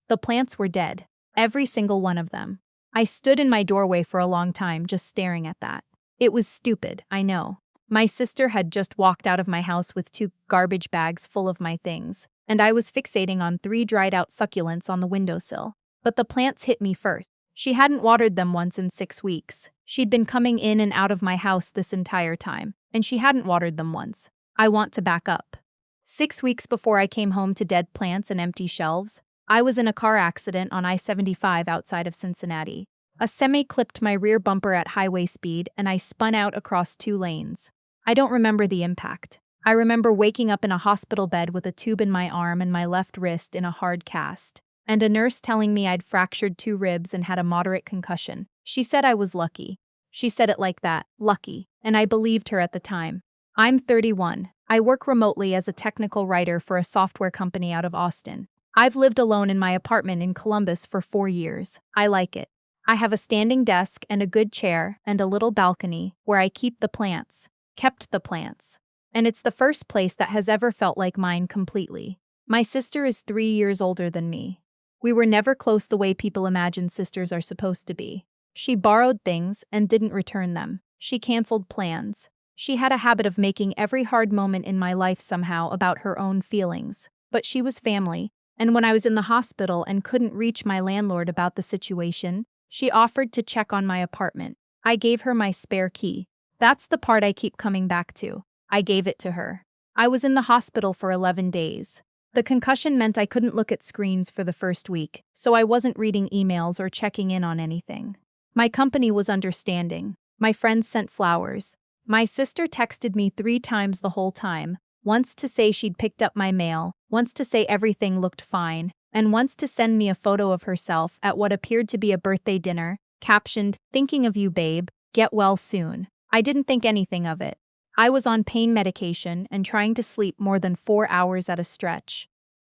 The plants were dead. Every single one of them. I stood in my doorway for a long time just staring at that. It was stupid, I know. My sister had just walked out of my house with 2 garbage bags full of my things, and I was fixating on 3 dried-out succulents on the windowsill. But the plants hit me first. She hadn't watered them once in 6 weeks. She'd been coming in and out of my house this entire time, and she hadn't watered them once. I want to back up. 6 weeks before I came home to dead plants and empty shelves, I was in a car accident on I-75 outside of Cincinnati. A semi clipped my rear bumper at highway speed, and I spun out across 2 lanes. I don't remember the impact. I remember waking up in a hospital bed with a tube in my arm and my left wrist in a hard cast, and a nurse telling me I'd fractured 2 ribs and had a moderate concussion. She said I was lucky. She said it like that, lucky, and I believed her at the time. I'm 31. I work remotely as a technical writer for a software company out of Austin. I've lived alone in my apartment in Columbus for 4 years. I like it. I have a standing desk and a good chair and a little balcony where I kept the plants. And it's the first place that has ever felt like mine completely. My sister is 3 years older than me. We were never close the way people imagine sisters are supposed to be. She borrowed things and didn't return them. She canceled plans. She had a habit of making every hard moment in my life somehow about her own feelings. But she was family, and when I was in the hospital and couldn't reach my landlord about the situation, she offered to check on my apartment. I gave her my spare key. That's the part I keep coming back to. I gave it to her. I was in the hospital for 11 days. The concussion meant I couldn't look at screens for the first week, so I wasn't reading emails or checking in on anything. My company was understanding. My friends sent flowers. My sister texted me 3 times the whole time, once to say she'd picked up my mail, once to say everything looked fine, and once to send me a photo of herself at what appeared to be a birthday dinner, captioned, "Thinking of you, babe. Get well soon." I didn't think anything of it. I was on pain medication and trying to sleep more than 4 hours at a stretch.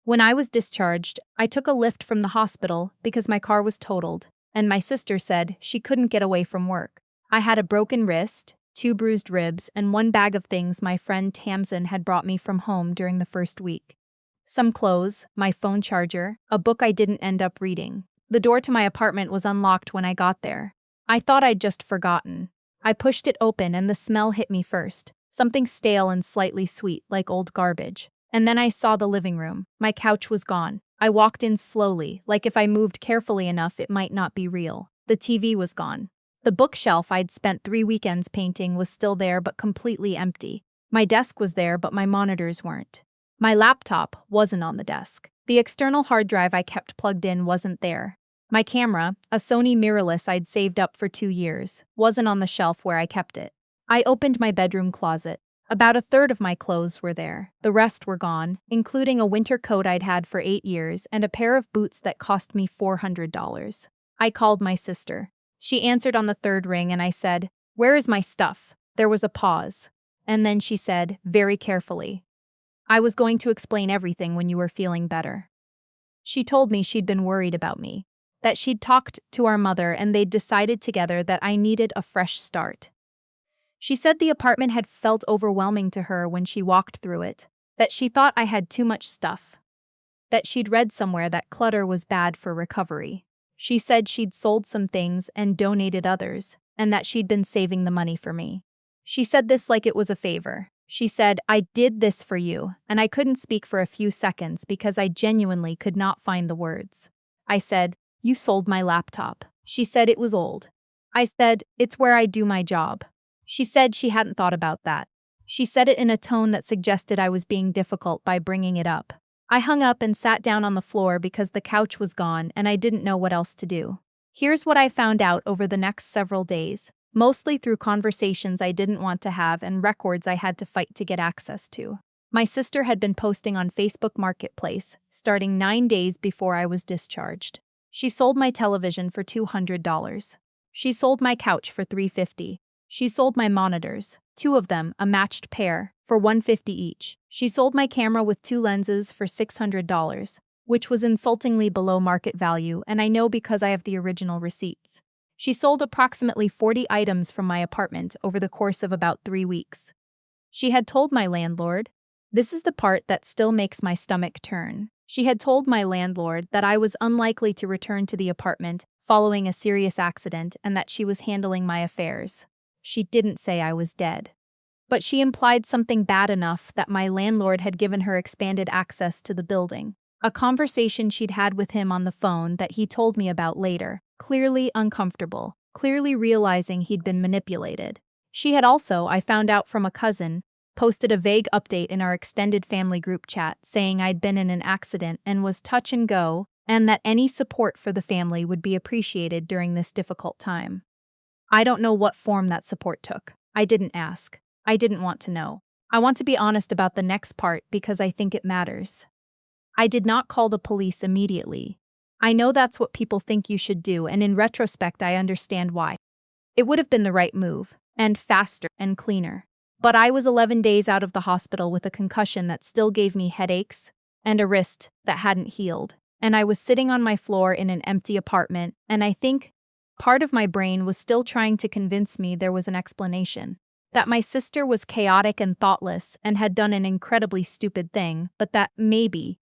When I was discharged, I took a lift from the hospital because my car was totaled, and my sister said she couldn't get away from work. I had a broken wrist, 2 bruised ribs, and 1 bag of things my friend Tamsin had brought me from home during the first week. Some clothes, my phone charger, a book I didn't end up reading. The door to my apartment was unlocked when I got there. I thought I'd just forgotten. I pushed it open and the smell hit me first, something stale and slightly sweet like old garbage. And then I saw the living room. My couch was gone. I walked in slowly, like if I moved carefully enough it might not be real. The TV was gone. The bookshelf I'd spent 3 weekends painting was still there but completely empty. My desk was there but my monitors weren't. My laptop wasn't on the desk. The external hard drive I kept plugged in wasn't there. My camera, a Sony mirrorless I'd saved up for 2 years, wasn't on the shelf where I kept it. I opened my bedroom closet. About a third of my clothes were there. The rest were gone, including a winter coat I'd had for 8 years and a pair of boots that cost me $400. I called my sister. She answered on the 3rd ring and I said, "Where is my stuff?" There was a pause. And then she said, very carefully, "I was going to explain everything when you were feeling better." She told me she'd been worried about me, that she'd talked to our mother and they'd decided together that I needed a fresh start. She said the apartment had felt overwhelming to her when she walked through it, that she thought I had too much stuff, that she'd read somewhere that clutter was bad for recovery. She said she'd sold some things and donated others, and that she'd been saving the money for me. She said this like it was a favor. She said, "I did this for you," and I couldn't speak for a few seconds because I genuinely could not find the words. I said, "You sold my laptop." She said it was old. I said, "It's where I do my job." She said she hadn't thought about that. She said it in a tone that suggested I was being difficult by bringing it up. I hung up and sat down on the floor because the couch was gone and I didn't know what else to do. Here's what I found out over the next several days, mostly through conversations I didn't want to have and records I had to fight to get access to. My sister had been posting on Facebook Marketplace, starting 9 days before I was discharged. She sold my television for $200. She sold my couch for $350. She sold my monitors, 2 of them, a matched pair, for $150 each. She sold my camera with 2 lenses for $600, which was insultingly below market value, and I know because I have the original receipts. She sold approximately 40 items from my apartment over the course of about 3 weeks. She had told my landlord, this is the part that still makes my stomach turn. She had told my landlord that I was unlikely to return to the apartment following a serious accident and that she was handling my affairs. She didn't say I was dead. But she implied something bad enough that my landlord had given her expanded access to the building. A conversation she'd had with him on the phone that he told me about later, clearly uncomfortable, clearly realizing he'd been manipulated. She had also, I found out from a cousin, posted a vague update in our extended family group chat saying I'd been in an accident and was touch and go, and that any support for the family would be appreciated during this difficult time. I don't know what form that support took. I didn't ask. I didn't want to know. I want to be honest about the next part because I think it matters. I did not call the police immediately. I know that's what people think you should do, and in retrospect I understand why. It would have been the right move, and faster and cleaner. But I was 11 days out of the hospital with a concussion that still gave me headaches and a wrist that hadn't healed. And I was sitting on my floor in an empty apartment, and I think part of my brain was still trying to convince me there was an explanation. That my sister was chaotic and thoughtless and had done an incredibly stupid thing, but that maybe,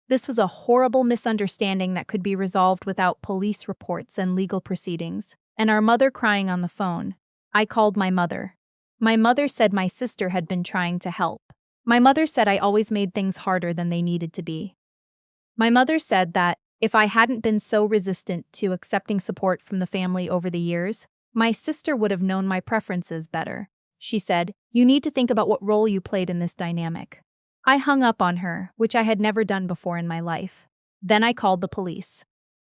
this was a horrible misunderstanding that could be resolved without police reports and legal proceedings. And our mother crying on the phone. I called my mother. My mother said my sister had been trying to help. My mother said I always made things harder than they needed to be. My mother said that if I hadn't been so resistant to accepting support from the family over the years, my sister would have known my preferences better. She said, "You need to think about what role you played in this dynamic." I hung up on her, which I had never done before in my life. Then I called the police.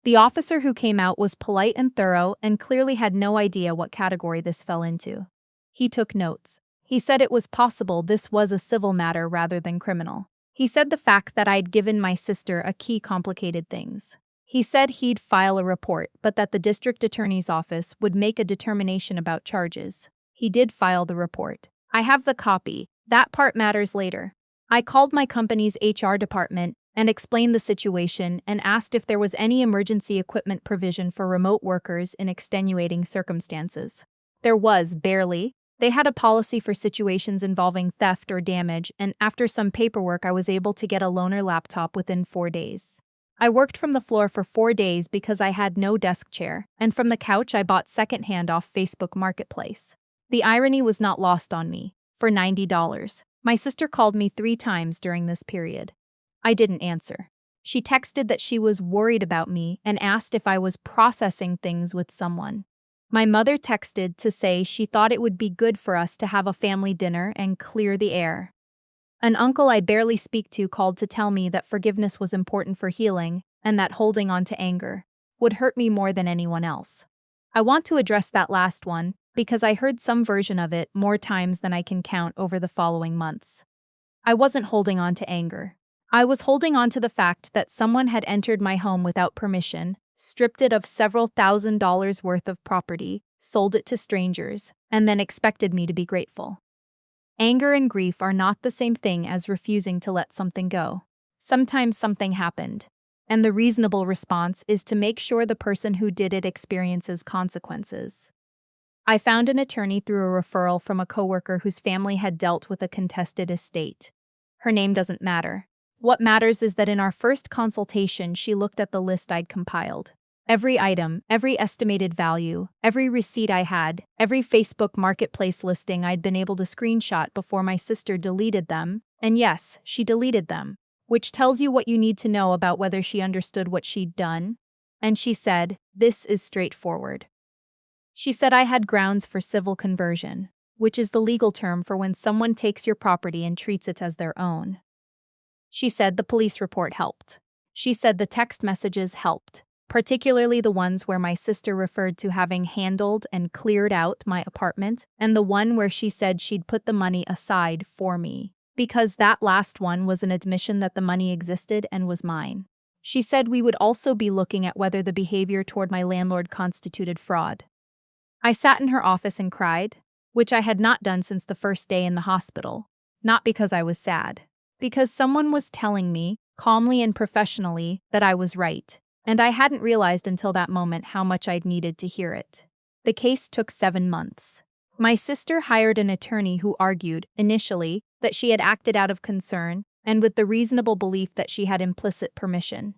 The officer who came out was polite and thorough and clearly had no idea what category this fell into. He took notes. He said it was possible this was a civil matter rather than criminal. He said the fact that I'd given my sister a key complicated things. He said he'd file a report, but that the district attorney's office would make a determination about charges. He did file the report. I have the copy. That part matters later. I called my company's HR department and explained the situation and asked if there was any emergency equipment provision for remote workers in extenuating circumstances. There was, barely. They had a policy for situations involving theft or damage, and after some paperwork I was able to get a loaner laptop within 4 days. I worked from the floor for 4 days because I had no desk chair, and from the couch I bought secondhand off Facebook Marketplace. The irony was not lost on me. For $90. My sister called me 3 times during this period. I didn't answer. She texted that she was worried about me and asked if I was processing things with someone. My mother texted to say she thought it would be good for us to have a family dinner and clear the air. An uncle I barely speak to called to tell me that forgiveness was important for healing and that holding on to anger would hurt me more than anyone else. I want to address that last one because I heard some version of it more times than I can count over the following months. I wasn't holding on to anger. I was holding on to the fact that someone had entered my home without permission, stripped it of several $1,000s worth of property, sold it to strangers, and then expected me to be grateful. Anger and grief are not the same thing as refusing to let something go. Sometimes something happened, and the reasonable response is to make sure the person who did it experiences consequences. I found an attorney through a referral from a coworker whose family had dealt with a contested estate. Her name doesn't matter. What matters is that in our first consultation, she looked at the list I'd compiled. Every item, every estimated value, every receipt I had, every Facebook Marketplace listing I'd been able to screenshot before my sister deleted them. And yes, she deleted them, which tells you what you need to know about whether she understood what she'd done. And she said, "This is straightforward." She said I had grounds for civil conversion, which is the legal term for when someone takes your property and treats it as their own. She said the police report helped. She said the text messages helped, particularly the ones where my sister referred to having handled and cleared out my apartment, and the one where she said she'd put the money aside for me, because that last one was an admission that the money existed and was mine. She said we would also be looking at whether the behavior toward my landlord constituted fraud. I sat in her office and cried, which I had not done since the first day in the hospital, not because I was sad, because someone was telling me, calmly and professionally, that I was right, and I hadn't realized until that moment how much I'd needed to hear it. The case took 7 months. My sister hired an attorney who argued, initially, that she had acted out of concern, and with the reasonable belief that she had implicit permission.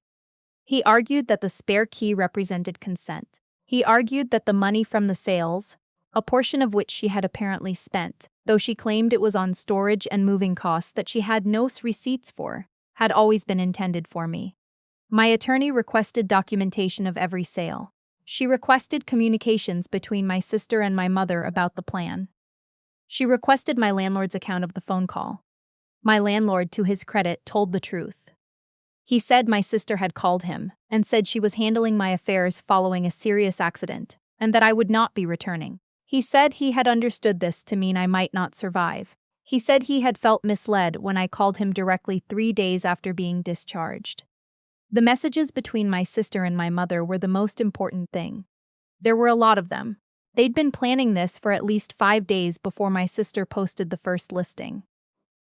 He argued that the spare key represented consent. He argued that the money from the sales, a portion of which she had apparently spent, though she claimed it was on storage and moving costs that she had no receipts for, had always been intended for me. My attorney requested documentation of every sale. She requested communications between my sister and my mother about the plan. She requested my landlord's account of the phone call. My landlord, to his credit, told the truth. He said my sister had called him and said she was handling my affairs following a serious accident and that I would not be returning. He said he had understood this to mean I might not survive. He said he had felt misled when I called him directly 3 days after being discharged. The messages between my sister and my mother were the most important thing. There were a lot of them. They'd been planning this for at least 5 days before my sister posted the first listing.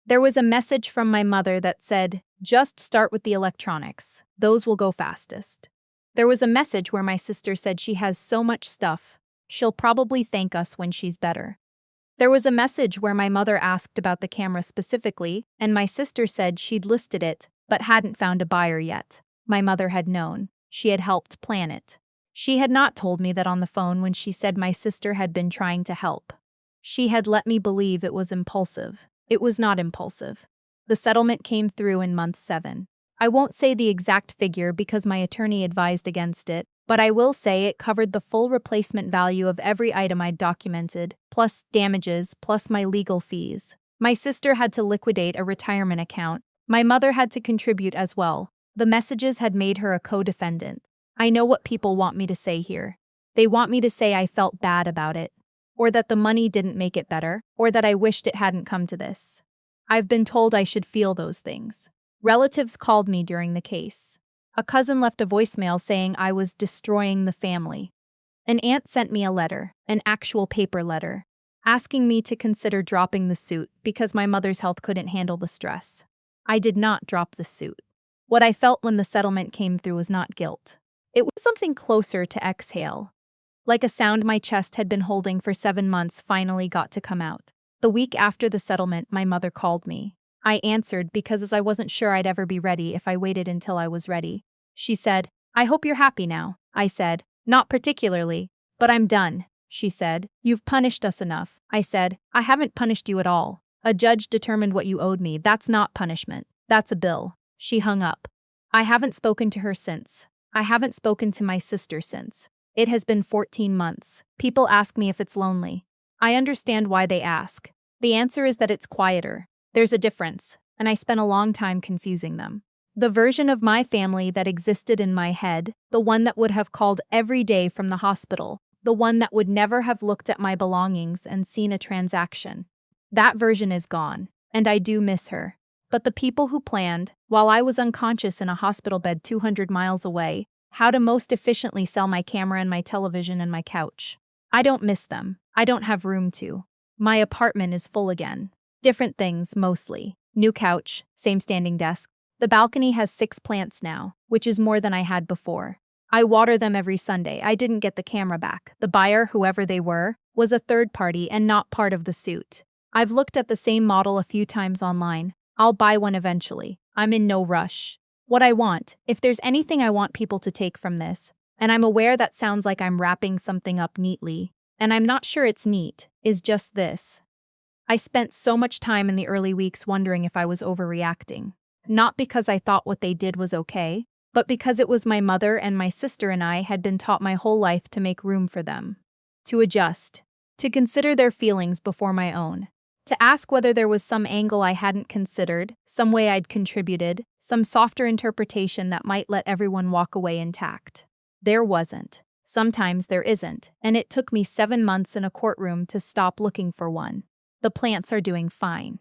There was a message from my mother that said, "Just start with the electronics. Those will go fastest." There was a message where my sister said she has so much stuff, she'll probably thank us when she's better. There was a message where my mother asked about the camera specifically, and my sister said she'd listed it, but hadn't found a buyer yet. My mother had known. She had helped plan it. She had not told me that on the phone when she said my sister had been trying to help. She had let me believe it was impulsive. It was not impulsive. The settlement came through in month 7. I won't say the exact figure because my attorney advised against it, but I will say it covered the full replacement value of every item I'd documented, plus damages, plus my legal fees. My sister had to liquidate a retirement account. My mother had to contribute as well. The messages had made her a co-defendant. I know what people want me to say here. They want me to say I felt bad about it, or that the money didn't make it better, or that I wished it hadn't come to this. I've been told I should feel those things. Relatives called me during the case. A cousin left a voicemail saying I was destroying the family. An aunt sent me a letter, an actual paper letter, asking me to consider dropping the suit because my mother's health couldn't handle the stress. I did not drop the suit. What I felt when the settlement came through was not guilt. It was something closer to exhale. Like a sound my chest had been holding for 7 months finally got to come out. The week after the settlement, my mother called me. I answered because I wasn't sure I'd ever be ready if I waited until I was ready. She said, "I hope you're happy now." I said, "Not particularly, but I'm done." She said, "You've punished us enough." I said, "I haven't punished you at all. A judge determined what you owed me. That's not punishment. That's a bill." She hung up. I haven't spoken to her since. I haven't spoken to my sister since. It has been 14 months. People ask me if it's lonely. I understand why they ask. The answer is that it's quieter. There's a difference, and I spent a long time confusing them. The version of my family that existed in my head, the one that would have called every day from the hospital, the one that would never have looked at my belongings and seen a transaction. That version is gone, and I do miss her. But the people who planned, while I was unconscious in a hospital bed 200 miles away, how to most efficiently sell my camera and my television and my couch. I don't miss them. I don't have room to. My apartment is full again. Different things, mostly. New couch, same standing desk. The balcony has 6 plants now, which is more than I had before. I water them every Sunday. I didn't get the camera back. The buyer, whoever they were, was a third party and not part of the suit. I've looked at the same model a few times online. I'll buy one eventually. I'm in no rush. What I want, if there's anything I want people to take from this, and I'm aware that sounds like I'm wrapping something up neatly, and I'm not sure it's neat, is just this. I spent so much time in the early weeks wondering if I was overreacting. Not because I thought what they did was okay, but because it was my mother and my sister and I had been taught my whole life to make room for them. To adjust. To consider their feelings before my own. To ask whether there was some angle I hadn't considered, some way I'd contributed, some softer interpretation that might let everyone walk away intact. There wasn't. Sometimes there isn't, and it took me 7 months in a courtroom to stop looking for one. The plants are doing fine.